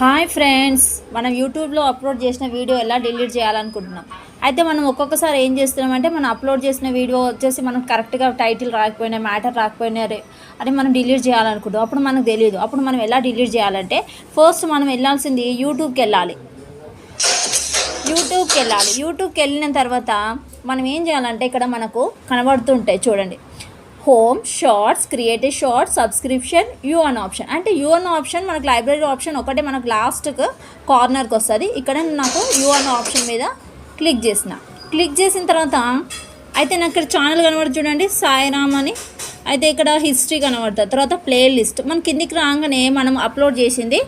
Hi friends, మనం యూట్యూబ్లో upload చేసిన వీడియో ఎలా డిలీట్ చేయాలనుకుంటున్నాం. అయితే మనం ఒక్కొక్కసారి ఏం చేస్తున్నామంటే మనం అప్లోడ్ చేసిన వీడియో వచ్చేసి మనం కరెక్ట్గా టైటిల్ రాకపోయినా, మ్యాటర్ రాకపోయినా అని మనం డిలీట్ చేయాలనుకుంటాం. అప్పుడు మనకు తెలియదు. అప్పుడు మనం ఎలా డిలీట్ చేయాలంటే ఫస్ట్ మనం వెళ్ళాల్సింది యూట్యూబ్కి వెళ్ళాలి. యూట్యూబ్కి వెళ్ళిన తర్వాత మనం ఏం చేయాలంటే ఇక్కడ మనకు కనబడుతుంటాయి చూడండి, home, shorts, create a short, subscription, you అన్ ఆప్షన్. అంటే యూ అన్ ఆప్షన్ మనకు లైబ్రరీ ఆప్షన్ ఒకటే మనకు లాస్ట్కి కార్నర్కి వస్తుంది. ఇక్కడ నాకు యూ అన్ ఆప్షన్ మీద క్లిక్ చేసిన తర్వాత అయితే నాకు ఇక్కడ ఛానల్ కనబడుతుంది చూడండి, సాయిరామ్ అని. అయితే ఇక్కడ హిస్టరీ కనబడుతుంది, తర్వాత ప్లేలిస్ట్. మన కిందికి రాగానే మనం అప్లోడ్ చేసింది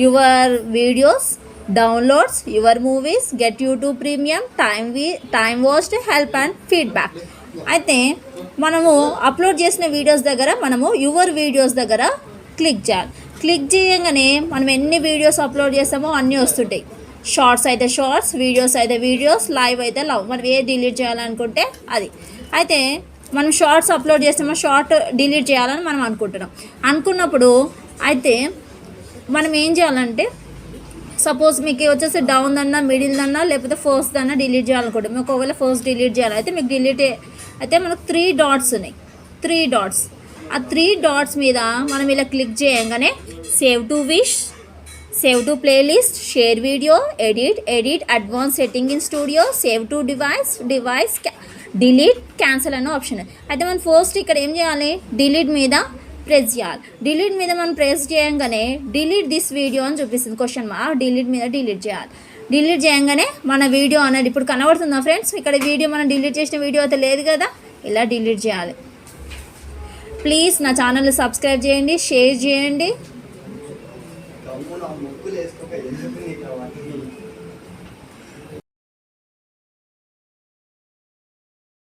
your videos, downloads, your movies, get YouTube premium, time watched, help and feedback. అయితే మనము అప్లోడ్ చేసిన వీడియోస్ దగ్గర మనము యువర్ వీడియోస్ దగ్గర క్లిక్ చేయగానే మనం ఎన్ని వీడియోస్ అప్లోడ్ చేస్తామో అన్నీ వస్తుంటాయి. షార్ట్స్ అయితే షార్ట్స్, వీడియోస్ అయితే వీడియోస్, లైవ్ అయితే లవ్. మనం ఏ డిలీట్ చేయాలనుకుంటే అది. అయితే మనం షార్ట్స్ అప్లోడ్ చేస్తామో షార్ట్ డిలీట్ చేయాలని మనం అనుకున్నప్పుడు అయితే మనం ఏం చేయాలంటే, సపోజ్ మీకు వచ్చేసి డౌన్ దన్నా, మిడిల్ దన్నా, లేకపోతే ఫస్ట్ దన్నా డిలీట్ చేయాలనుకుంటే, మీకు ఒకవేళ ఫస్ట్ డిలీట్ చేయాలి అయితే మీకు అయితే మనకు 3 డాట్స్ ఉన్నాయి. 3 డాట్స్, ఆ 3 డాట్స్ మీద మనం ఇలా క్లిక్ చేయగానే save to wish, save to playlist, share video, edit, advance setting in studio, save to device, delete, cancel అనే ఆప్షన్. అయితే మనం ఫస్ట్ ఇక్కడ ఏం చేయాలి, డిలీట్ మీద ప్రెస్ చేయాలి. డిలీట్ మీద మనం ప్రెస్ చేయగానే డిలీట్ దిస్ వీడియో అని చూపిస్తుంది క్వశ్చన్ మార్క్. డిలీట్ మీద డిలీట్ చేయాలి. డిలీట్ చేయగానే మన వీడియో అనేది ఇప్పుడు కనబడుతుందా ఫ్రెండ్స్? ఇక్కడ వీడియో మనం డిలీట్ చేసిన వీడియో అయితే లేదు కదా, ఇలా డిలీట్ చేయాలి. ప్లీజ్ నా ఛానల్ని సబ్స్క్రైబ్ చేయండి, షేర్ చేయండి.